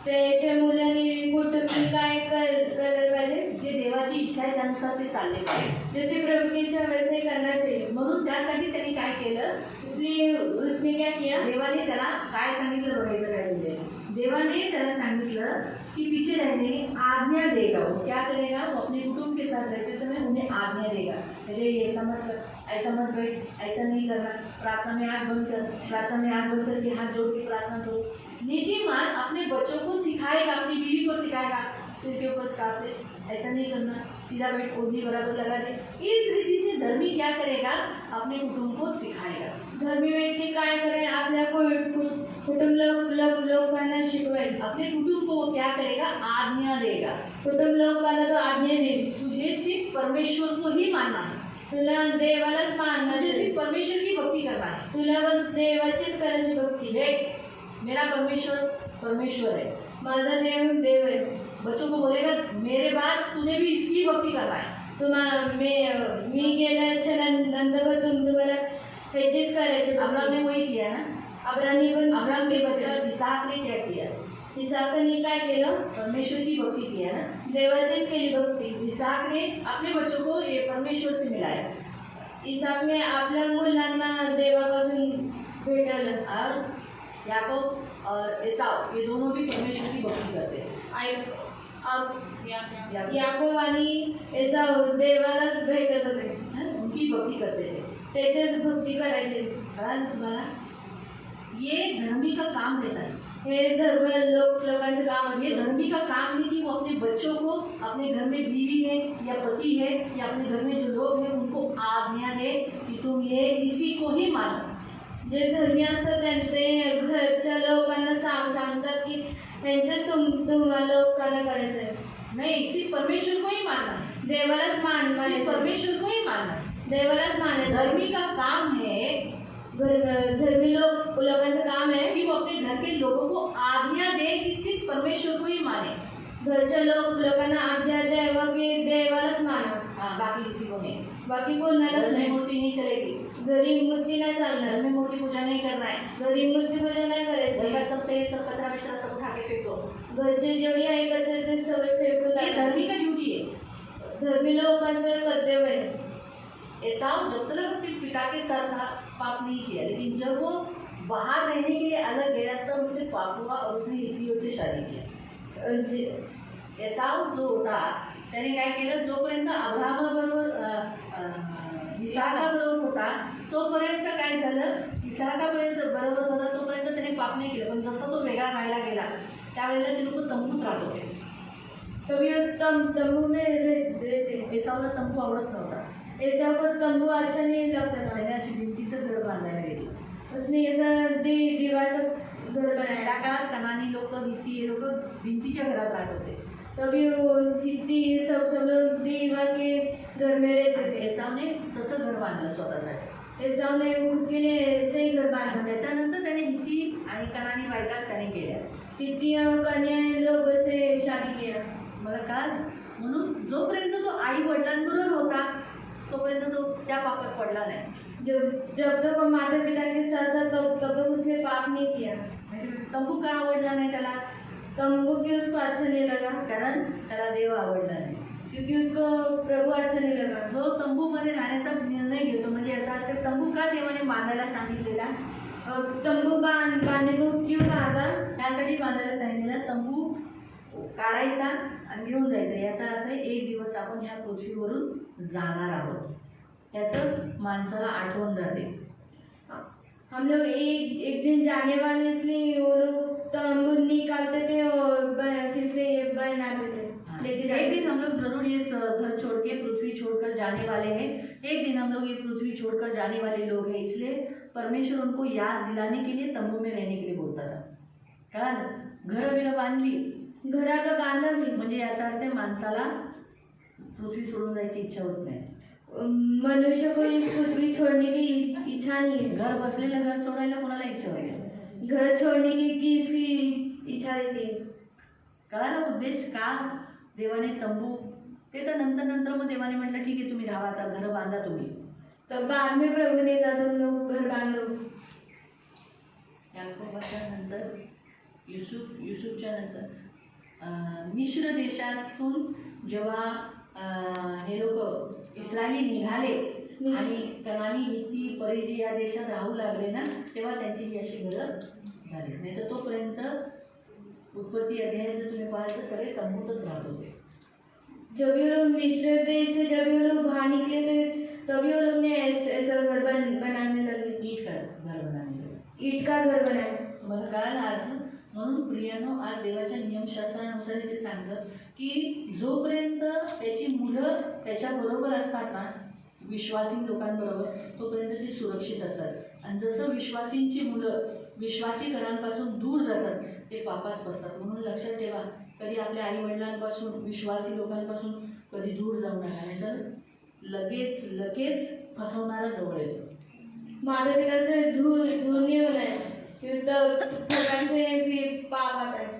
त्याच्या मुलांनी कुटुंब काय करायला पाहिजे? जे देवाची इच्छा आहे त्यानुसार ते चालले पाहिजे. जैसे प्रभु की इच्छा वैसे करना चाहिए. म्हणून त्यासाठी त्यांनी काय केलं? इसलिए उसने क्या किया? देवाने त्याला काय सांगितलं बघायचं काय म्हणजे देवाने त्याला सांगितलं कि पीछे रहने की आज्ञा देगा. वो क्या करेगा? वो अपने कुटुंब के साथ रहते समय उन्हें आज्ञा देगा. अरे ऐसा मत कर, ऐसा मत बैठ, ऐसा नहीं करना, प्रार्थना में आँख बंद कर, प्रार्थना में आँख बंद करके हाथ जोड़ के प्रार्थना करो. नीतिमान अपने बच्चों को सिखाएगा, अपनी बीवी को सिखाएगा, सिर के ऊपर स्कार्फ ले, ऐसा नहीं करना, सीधा बैठ, ओढ़नी बराबर लगा दे. इस रीति से धर्मी क्या करेगा? अपने कुटुंब को सिखाएगा. धर्मी व्यक्ती काय करेल? आपल्या कुटुंब लोकांना शिकवेल. अपने कुटुंब को वो क्या करेगा? आज्ञा देगा. कुटुंब लोकांना तो आज्ञा देईल. तुझे सिर्फ परमेश्वर को ही मानना है. तुला देवालाच मानना तुझे आहे. सिर्फ परमेश्वर की भक्ति करना है. तुला बस देवाचीच करायची भक्ती. देख, मेरा परमेश्वर है. माझा देव आहे. बच्चों को बोलेगा मेरे बाद तूने भी इसकी भक्ति करना है. मी गेल्याच्या नंतर तुम्हाला ह्याचीच करायची. अब्राहम ने वही किया ना. अब्राहम के बच्चा इसहाक ने क्या किया? इसहाकने काय केलं? परमेश्वर की भक्ति किया ना. देवाचीच केली भक्ती. इसहाक ने अपने बच्चों को ये परमेश्वर से मिलाया. इसहाकने आपल्या मुलांना देवापासून भेटवलं. और याकूब और एसाव ये दोनों भी परमेश्वर की भक्ति करते हैं. याकूब आणि एसाव देवालाच भेटत होते. उनकी भक्ति करते थे. त्याचीच भक्ती करायची. कळा ना तुम्हाला? ये धर्मी का काम रहता है. हे धर्म लोकांचं काम ये असतं. धर्मी का काम है कि वो अपने बच्चों को, अपने घर में बीवी है या पति है या अपने घर में जो लोग हैं उनको आज्ञा दे कि तुम ये इसी को ही मानो. जे धर्मी असतात त्यांचे घरच्या लोकांना सांगतात की त्यांचंच तुम्हाला लोकांना करायचं आहे. नहीं, सिर्फ परमेश्वर को ही मानना है. देवालाच सिर्फ मानायचं. परमेश्वर को ही मानना है. देवालाच मानायचं. धर्मी का काम है धर्मी लोकांचं काम आहे कि वो अपने घर के लोगों को आज्ञा दे कि सिर्फ परमेश्वर को ही माने. घरच्या लोकांना आज्ञा द्यावा की देवालाच माना. हाँ, बाकी किसी को नहीं. बाकी कोणालाच घर में नाही. मूर्ति नहीं चलेगी. घरी मूर्ती नाही घर चालणार. में मूर्ति पूजा नहीं करना है. घरी मूर्ती पूजा नाही घर का करायची. सब सही, सब कचरा बिचरा सब उठा के फेंको. घरचे जेवढी आहे कचरा ते सगळं फेकून ये टाका. धर्मी का ड्यूटी है. धर्मी लोकांचं कर्तव्य आहे. एसाव जब तक अपने पिता के साथ था पाप नहीं किया, लेकिन जब वो बाहर रहने के लिए अलग गया तब उससे पाप हुआ और उसने हित्तियों से शादी किया. एसाव जो होता त्याने काय केलं? जोपर्यंत अब्राहमाबरोबर इसहाकाबरोबर होता तोपर्यंत काय झालं? इसहाकापर्यंत बरोबर होता तोपर्यंत त्याने पाप नाही केलं. पण जसं तो वेगळा राहायला गेला त्यावेळेला ते लोक तंबूत राहत होते. कभी तंबू में रहते. एसावला तंबू आवडत नव्हता. ऐसा को तंबू अच्छा नहीं लगता था. त्याने अशी भिंतीचं घर बांधायला गेली. उसने ऐसा दीवार का घर बनाया. त्या काळात कनानी लोक, हित्ती हे लोक भिंतीच्या घरात राहत होते. तभी वो हित्ती सब लोग दीवार के घर में रहते थे. एसावने तसं घर बांधलं स्वतःसाठी. ऐसा ने खुद के लिए ऐसे ही घर बांधा. त्याच्यानंतर त्याने हित्ती आणि कनानी बायका त्याने केल्या. हित्ती और कन्या लोग से शादी किया. मला काय म्हणून जोपर्यंत तो आई वडिलांबरोबर होता तोपर्यंत तो त्या पापात पडला नाही. जब तक वो माता पिता के साथ था तब तक उसने पाप नहीं किया. तंबू का आवडला नाही त्याला? तंबू क्यों उसको अच्छा नहीं लगा? कारण त्याला देव आवडला नाही. क्योंकि उसको प्रभु अच्छा नहीं लगा. जो तंबूमध्ये राहण्याचा निर्णय घेतो म्हणजे याचा अर्थ तंबू का देवाने बांधायला सांगितलेला, तंबू बांधने को क्यों कहा था? त्यासाठी बांधायला सांगितलेला. तंबू काढायचा आणि घेऊन जायचा. याचा अर्थ एक दिवस आपण ह्या पृथ्वीवरून जाणार आहोत, त्याचं माणसाला आठवण राहते. हम लोग एक दिन जाने वाले, इसलिए वो लोग तंबू निकालते थे और फिर से बनाते थे. लेके एक दिन हम लोग जरूर ये घर छोड़ के पृथ्वी छोड़कर जाने वाले हैं. एक दिन हम लोग ये पृथ्वी छोड़कर जाने वाले लोग हैं, इसलिए परमेश्वर उनको याद दिलाने के लिए तंबू में रहने के लिए बोलता था. कारण घरं बिरं बांधली घरा का बांधा भी. म्हणजे याचा अर्थ आहे माणसाला पृथ्वी सोडून जायची इच्छा होत नाही. मनुष्य को इस पृथ्वी छोड़ने की इच्छा नहीं है. घर बसलेलं घर सोडायला कोणाला इच्छा होते. घर छोड़ने की किसकी इच्छा रहती है? कळाला उद्देश का देवाने तंबू, ते तर नंतर मग देवाने म्हटलं ठीक आहे तुम्ही राहा, आता घरं बांधा तुम्ही. तब बाद में प्रभु ने कहा तुम लोग घर बांधो. याकोबाच्या नंतर युसुफच्या नंतर मिश्र देशातून जेव्हा हे लोक इस्रायली निघाले आणि कनानी, हित्ती, परिजी या देशात राहू लागले ना, तेव्हा त्यांची ही अशी घरं झाली. नाही तर तोपर्यंत उत्पत्ती अध्यायात जर तुम्ही पाहाल तर सगळे तंबूतच राहत होते. जब ये लोग मिस्र देश से जब ये लोग बाहर निकले थे, तभी वो लोग ने ऐसा घर बनाने लगे. ईट का घर बनाने लगे. ईट का घर बनाया. मला कळाला अर्थ. म्हणून प्रियानो, आज देवाच्या नियमशास्त्रानुसार ते सांगतं की जोपर्यंत त्याची मुलं त्याच्याबरोबर असतात ना, विश्वासी लोकांबरोबर, तोपर्यंत ती सुरक्षित असतात. आणि जसं विश्वासींची मुलं विश्वासी घरांपासून दूर जातात ते पापात बसतात. म्हणून लक्षात ठेवा, कधी आपल्या आईवडिलांपासून, विश्वासी लोकांपासून कधी दूर जाऊ नका, नाहीतर लगेच फसवणारा जवळ येतो. माता पिता से दूर नहीं होना है, भगवान से फिर पाप आता है.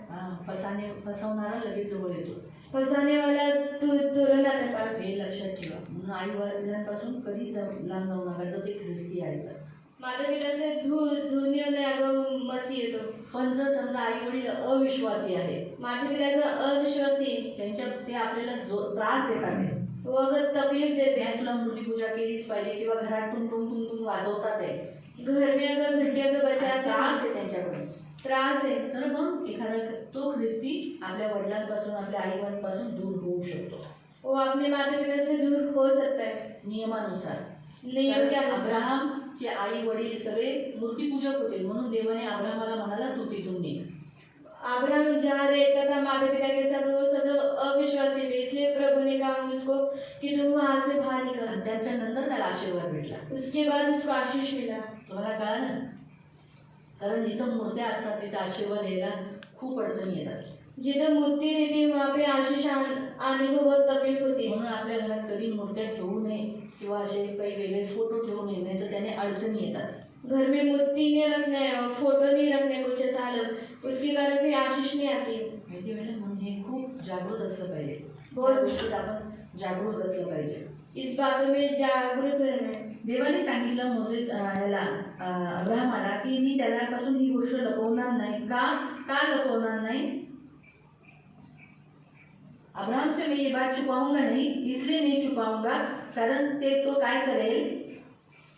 फसवणारा लगेच जवळ येतो. फंसाने वाला तुरंत आता है पास. हे लक्षात ठेवा. म्हणून आई वडिलांपासून कधी लांब जाऊ नका जर ते ख्रिस्ती आहेत तर. माता पिता से दूर नहीं होना है अगर मसीह है तो. पण जर समजा आई वडील अविश्वासी आहे, माता पिता का अविश्वासी, त्यांच्या ते आपल्याला जो त्रास देतात आहे, वो अगर तकलीफ देते हैं, तुला मूर्तिपूजा केलीच पाहिजे किंवा घरात टुंग वाजवतात आहे, घर में अगर घंटिया को बचाते त्रास आहे त्यांच्याकडे, त्रास है, तर मग एखादा तो ख्रिस्ती आपल्या वडिलांपासून, आपल्या आई वडिलांपासून दूर होऊ शकतो. वो अपने माता पिता से दूर हो सकता है नियमानुसार. नियम क्या है? अब्राहमचे आई वडील सगळे मूर्तिपूजक होते, म्हणून देवाने अब्राहमाला म्हणाला तू तिथून निघ. अब्राहम जहाँ रहता था माता पिता के साथ, वो सब लोग अविश्वासी थे, इसलिए प्रभु ने कहा उसको कि तुम वहाँ से बाहर निकल. आणि त्याच्यानंतर त्याला आशीर्वाद भेटला. उसके बाद उसको आशीष मिला. तुम्हाला कळालं? कारण जिथं मूर्त्या असतात तिथं आशीर्वाद यायला खूप अडचणी येतात. जिधर मूर्ति रहती है वहाँ पे आशीष आने को बहुत तकलीफ होती है. म्हणून आपल्या घरात कधी मूर्त्या ठेवू नये किंवा असे काही वेगळे फोटो ठेवू नये, नाही तर त्याने अडचणी येतात. घर में मूर्ति नहीं रखना है और फोटो नहीं रखने कुछ ऐसा अलग, उसके कारण फिर आशीष नहीं आती है. माहिती मॅडम, म्हणून हे खूप जागृत असलं पाहिजे. बहुत. या गोष्टीत आपण जागृत असलं पाहिजे. इस बातों में जागरूक रहना है. देवाने सांगितलं मोसेस याला अब्राहमाला की मी त्याच्यापासून ही गोष्ट लपवणार नाही. का लपवणार नाही? अब्राहम से मैं ये बात छुपाऊंगा नहीं, इसलिए नहीं छुपाऊंगा कारण ते तो काय करेल,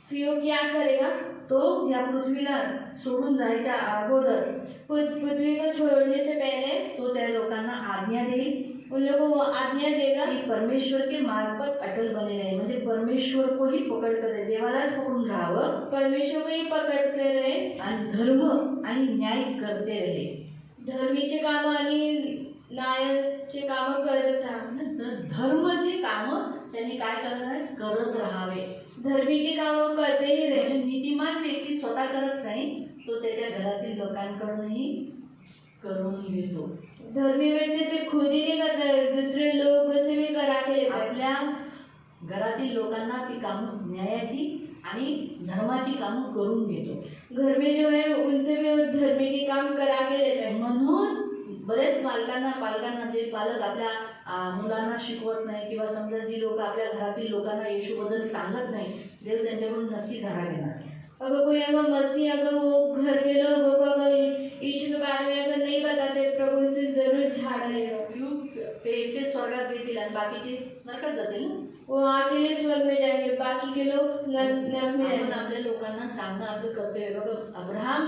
फिर वो क्या करेगा? तो या पृथ्वीला सोडून जायच्या अगोदर पृथ्वी को छोड़ने से पहले तो त्या लोकांना आज्ञा देईल, उन लोगों को आज्ञा देगा की परमेश्वर के मार्ग पर अटल बने रहे. म्हणजे परमेश्वर को ही पकड करे, देवालाच पकडून राहावं परमेश्वर को ही पकड़ कर रहे आणि धर्म आणि न्याय करते रहे. धर्मीचे काम आणि न्यायाचे काम करत राहा. तर धर्माची कामं त्यांनी काय करत राहावे. धर्मी के काम करते ही रहे. म्हणजे नीतिमान व्यक्ती स्वतः करत नाही, तो त्याच्या घरातील लोकांकडूनही करून घेतो. धर्मी व्यक्ति से खुद ही नहीं करता, दूसरे लोगों से भी करा के लेता है. आपल्या घरातील लोकांना ती कामं न्यायाची आणि धर्माची कामं करून घेतो. घर में जो है उनसे भी वो धर्मी के काम करा के लेता है. म्हणून बरेच पालकांना जे पालक आपल्या मुलांना शिकवत नाही किंवा समजा जी लोक आपल्या घरातील लोकांना येशूबद्दल सांगत नाही, देव त्यांच्याकडून नक्की झाडा घेणार. अगर कोई अगर मसीह अगर वो घर के लोगों को अगर यीशु के बारे में अगर नहीं बताते, प्रभु उसे जरूर झाड़ेगा। क्यों? ते एकटे स्वर्गात येतील आणि बाकीचे नरकात जातील ना. वो अकेले स्वर्ग में जाएंगे, बाकी के लोग नरक में आपण जाएंगे। आपल्या लोकांना सांगणं आपलं कर्तव्य आहे. बघा अब्राहम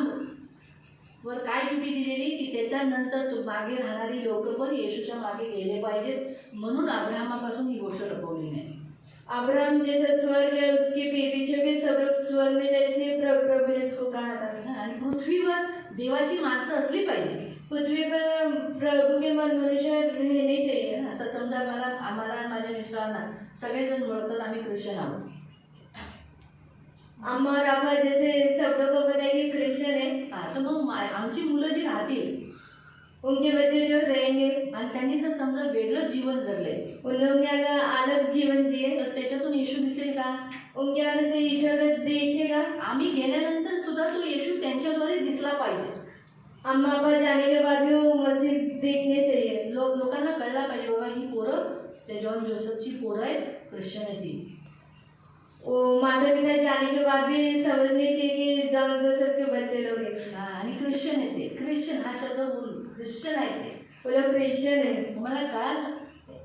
वर काय ड्युटी दिलेली की त्याच्यानंतर तो मागे राहणारी लोक पण येशूच्या मागे गेले पाहिजेत, म्हणून अब्राहमापासून ही गोष्ट लपवली नाही. अब्राहम जैसा स्वर्ग है उसके पीछे भी सब लोग स्वर्ग में जाए, इसलिए प्रभु ने इसको कहा था। आणि पृथ्वीवर देवाची माणसं असली पाहिजे. पृथ्वी पर प्रभु के मन मनुष्य रहने चाहिए। आता समजा आम्हाला माझ्या मिस्टरांना सगळेजण म्हणतात आम्ही ख्रिश्चन आहोत. अम्मा और अब्बा जैसे सब लोगों को पता है कि क्रिश्चियन है, तर मग आमची मुलं जी राहतील उनके बच्चे जो रहेंगे आणि त्यांनी जर समजा वेगळं जीवन जगले उन लोग ने अगर अलग जीवन जिए तर त्याच्यातून येशू दिसेल का? उनके अंदर से ईश्वर को देखेगा। आम्ही गेल्यानंतर सुद्धा तो येशू त्यांच्याद्वारे दिसला पाहिजे. अम्मा अब्बा जाने के बाद भी वो मसीह देखने चाहिए। लोकांना कळला पाहिजे बाबा ही पोरं त्या जॉन जोसेफची पोरं आहेत, ख्रिश्चन आहे ती. वो माता पिता जाने के बाद भी समझने चाहिए कि जॉन जोसेफ के बच्चे लोग हैं, आणि ख्रिश्चन आहे ते. ख्रिश्चन हा शब्द बोल ख्रिश्चन आहे ते. वो लोग क्रिश्चियन है। मला कळालं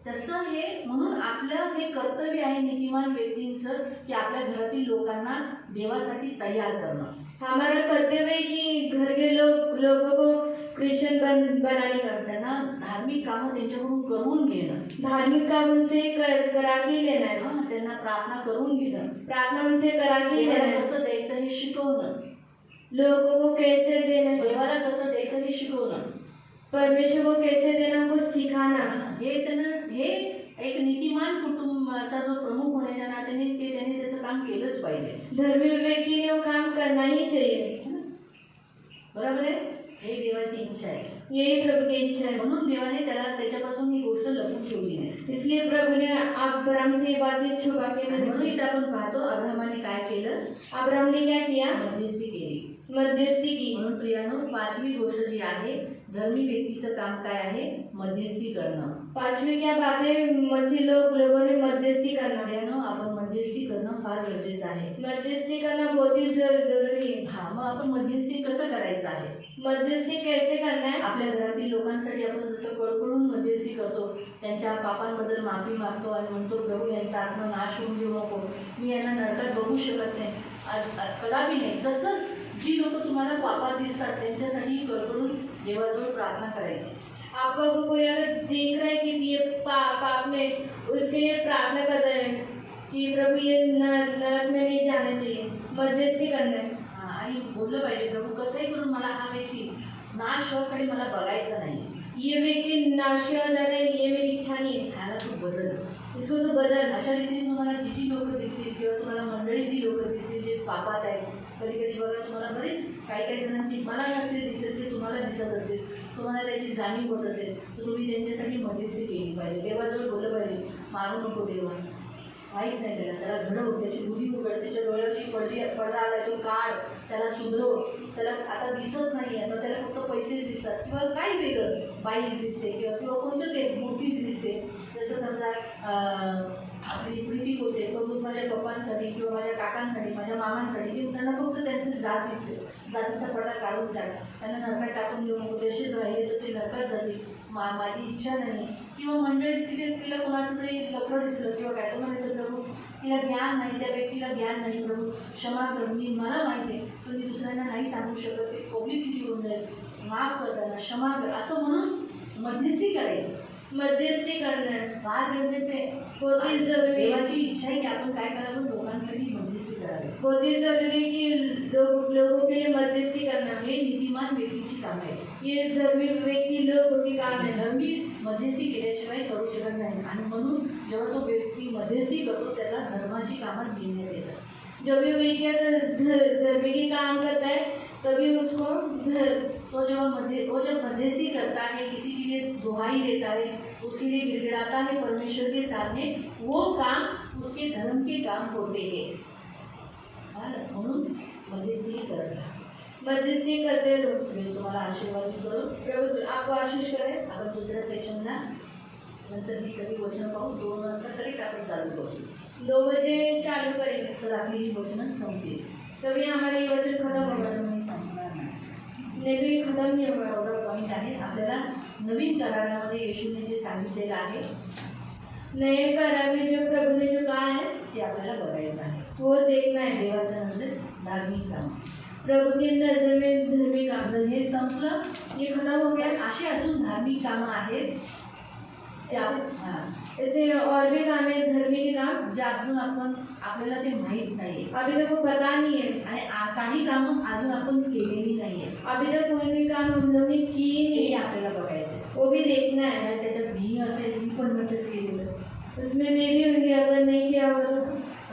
तसं हे म्हणून आपलं हे कर्तव्य आहे नीतिमान व्यक्तींचं की आपल्या घरातील लोकांना देवासाठी तयार करणं. हमारा कर्तव्य है कि घर के लोगों को क्रिश्चियन बनाने का। त्यांना धार्मिक कामं त्यांच्याकडून करून घेणं, धार्मिक काम उनसे करा के लेना है, त्यांना प्रार्थना करून घेणं, प्रार्थना उनसे करा के लेना देवाला है, कसं द्यायचं हे शिकवणं, लोगों को कैसे देना है, देवाला कसं द्यायचं हे शिकवणं, परमेश्वर को कैसे देना उनको सिखाना। हे त्यांना हे एक नीतिमान कुटुंबाचा जो प्रमुख होण्याच्या नात्याने त्याने त्याचं काम केलंच पाहिजे. धर्मी व्यक्ति ने वो काम करना ही चाहिए। बरोबर आहे. हे देवाची इच्छा आहे. यही प्रभु की इच्छा है। म्हणून देवाने त्याच्यापासून ही गोष्ट लपून ठेवली नाही. इसलिए प्रभु ने अब्राहम से ये बातें छुपा के नहीं म्हणून रखी। इथं आपण पाहतो अब्राहमाने काय केलं? अब्राहम ने क्या किया? मध्यस्थी केली. मध्यस्थी की। म्हणून प्रियानो पाचवी गोष्ट जी आहे धर्मी व्यक्तीचं काम काय आहे? मध्यस्थी करणं. पांचवी क्या बात है? मसीह लोगों ने मध्यस्थी करना। प्रियानो आपण मध्यस्थी करणं फार गरजेचं आहे. मध्यस्थी करना बहुत ही जरूरी है। हा मग आपण मध्यस्थी कसं करायचं आहे? मध्यस्थी कैसे करना है? आपल्या घरातील लोकांसाठी आपण जसं कळकळून मध्यस्थी करतो, त्यांच्या पापांबद्दल माफी मागतो आणि म्हणतो प्रभू यांचा आत्मा नाश होऊन देऊ नको, मी यांना नरकात बघू शकत नाही, कदापि नाही. तसंच जी लोक तुम्हाला पापात दिसतात त्यांच्यासाठी कळकळून देवाजवळ प्रार्थना करायची. आपको अगर कोई अगर देख रहा है कि ये पाप में, उसके लिए प्रार्थना कर रहे हैं कि प्रभु ये नरक में नहीं जाना चाहिए, मध्यस्थी करना है। आणि बोललं पाहिजे प्रभू कसंही करून मला हा व्यक्ती नाश होण्याकडे मला बघायचा नाही, ये व्यक्ति नाश किया जा रहा है, ये मेरी इच्छा नहीं है, ह्याला तू बदल. इसको तो बदल। अशा रीतीने तुम्हाला जी लोक दिसतील किंवा तुम्हाला मंडळीतली लोक दिसतील जे पापात आहेत, कधी कधी बघा तुम्हाला बरेच काही जणांची मला नसते दिसत ते तुम्हाला दिसत असेल, तुम्हाला त्याची जाणीव होत असेल तर तुम्ही त्यांच्यासाठी मध्यस्थी केली पाहिजे. देवाजवळ बोललं पाहिजे मारू नको देवा, माहीत नाही त्याला घडव, त्याची बुद्धी उघड, त्याच्या डोळ्याची पडदा आला तो काढ, त्याला सुधरव, त्याला आता दिसत नाही आहे तर त्याला फक्त पैसे दिसतात किंवा काही वेगळं बाईच दिसते किंवा कोणतं ते मूर्तीच दिसते. जसं समजा आपली प्रीती होते प्रभू माझ्या पप्पांसाठी किंवा माझ्या काकांसाठी माझ्या मामांसाठी की त्यांना फक्त त्यांची जात दिसते, जातीचा पडा काढून टाक, त्यांना नरकात टाकून देऊ नको, तसेच राहिले तर ते नरकात जातील, माझी इच्छा नाही. किंवा मंडळी तिला कोणाचं तरी लफडं दिसलं किंवा काय तर म्हणायचं प्रभू तिला ज्ञान नाही, त्या व्यक्तीला ज्ञान नाही, प्रभू क्षमा कर, मी मला माहिती आहे पण मी दुसऱ्यांना नाही सांगू शकत, ते पब्लिसिटी होऊन जाईल, माफ कर त्यांना, क्षमा कर, असं म्हणून मध्यस्थी करायचं. मध्यस्थी करना है फार गरजेचे बहुत ही जरूरी है। देवाची इच्छा आहे की आपण काय करावं? लोकांसाठी मध्यस्थी करावी. बहुत ही जरूरी है कि लोगों के लिए मध्यस्थी करना। हे नीतिमान व्यक्तीची काम आहे. ये धर्मी व्यक्ति लोगों की काम है। धर्मी मध्यस्थी केल्याशिवाय करू शकत नाही आणि म्हणून जेव्हा तो व्यक्ती मध्यस्थी करतो त्याला धर्माची कामात घेण्यात येतात. जो भी व्यक्ति अगर धर्मी की काम करता है तभी उसको तो जब मध्यस्थी करता है, किसी के लिए दुहाई देता है, उसके लिए गिड़गिड़ाता है परमेश्वर के सामने, वो काम उसके धर्म के काम होते हैं. म्हणून मध्यस्थी करता. मध्यस्थी करते रहो। मी तुम्हाला आशीर्वाद करो. प्रभु आपको आशीष करे। आपण दुसऱ्या सेक्शनला नंतर ही सगळी वचनं पाहू. 2 वाजता तरी आपण चालू करू. 2 बजे चालू करेंगे। तर आपली ही वचनं संपतील. तभी हमारा ये वचन खत्म होगा, मी संपणार नाही. नहीं तो ये खत्म नहीं होगा। एवढा पॉईंट आहे. आपल्याला नवीन करारामध्ये येशूने जे सांगितलेलं आहे नए करार में जो प्रभु ने जो कहा है ते आपल्याला बघायचं आहे. वो देखना है। देवाच्या नजरेत धार्मिक काम. प्रभु की नजर में धार्मिक काम, जर हे संपलं ये खत्म हो गया। अशी अजून धार्मिक कामं आहेत ते ऐसे और भी काम है धर्मी के काम, जे अजून आपल्याला ते माहीत नाही अभी तक वो पता नहीं है। आणि काही कामं अजून आपण केलेली नाही आहे. अभी तक कोई काम हम लोग ने की ही हे नहीं है, आपल्याला बघायचं आहे. वो भी देखना है। शायद त्याच्यात मी असेल, मी पण नसेल केलेलं, उसमें मैं भी होंगी, अगर नहीं किया होगा तो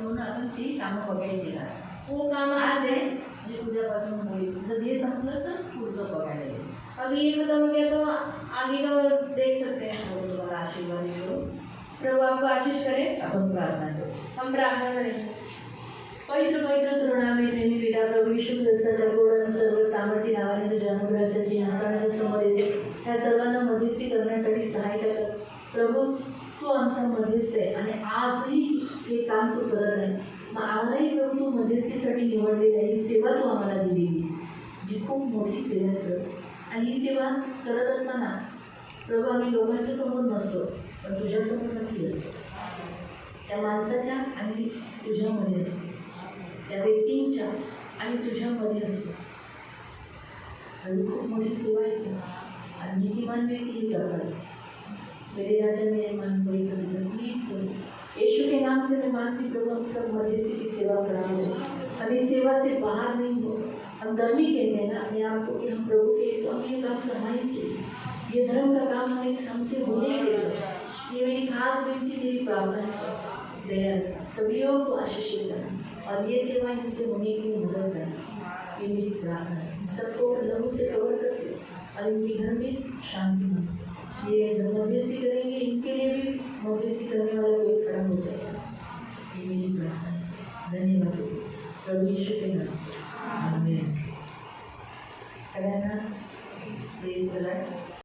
म्हणून आपण ती कामं बघायची आज. वो काम आज आज आहे है। म्हणजे तुझ्यापासून होईल. जर हे संपलं तर पुढचं बघायला येईल. अगर ये खत्म हो गया तो आगे का वो देख सकते हैं। प्रभू तुम्हाला आशीर्वाद करू. प्रभु आपको आशीष करे। आपण प्रार्थना करू. हम प्रार्थना करेंगे। पवित्र पवित्र करुणामय प्रेमी पिता प्रभू यीशू ख्रिस्ताच्या गोड सर्व सामर्थ्य नावाने तुझ्या अनुग्रहाच्या सिंहासनाच्या समोर येते. या सर्वांना मध्यस्थी करण्यासाठी सहायता कर. प्रभू तू आमचा मध्यस्थ आहे आणि आजही हे काम तू करत आहे. मग आम्हालाही प्रभू तू मध्यस्थीसाठी निवडलेली आहे. ही सेवा तू आम्हाला दिलेली जी खूप मोठी सेवा कर. आणि ही सेवा करत असताना प्रभू आम्ही लोकांच्या समोर नसतो, पण तुझ्यासमोर नक्की असतो. त्या माणसाच्या आणि तुझ्यामध्ये असतो, त्या व्यक्तींच्या आणि तुझ्यामध्ये असतो. आणि खूप मोठी सेवा आहे ती. आणि नीतिमान व्यक्ती ही करतात. मेरे राजा मेरे मन कोई कर प्लीज करो. यीशु के नाम से मैं मानती प्रभु हम सब मध्यस्थी की सेवा कराने हम इस सेवा से बाहर नहीं हो. हम धर्मी कहते हैं ना अपने आप को कि हम प्रभु के, तो हमें ये काम करना ही चाहिए. ये धर्म का काम हमें हमसे होने के लिए. ये मेरी खास विनती तेरी प्रार्थना है. दया सभी लोगों को आशीषित करना और ये सेवा इनसे होने की मदद करना, ये मेरी प्रार्थना है. सबको लहू से कवर करके और इनके घर में शांति हो. ये मध्यस्थी करेंगे, इनके लिए भी मध्यस्थी करने वाला कोई खड़ा हो जाएगा. ये मेरी प्रार्थना है. धन्यवाद प्रभु यीशु के नाम से. आमीन. सगळ्यांना प्रेज द लॉर्ड.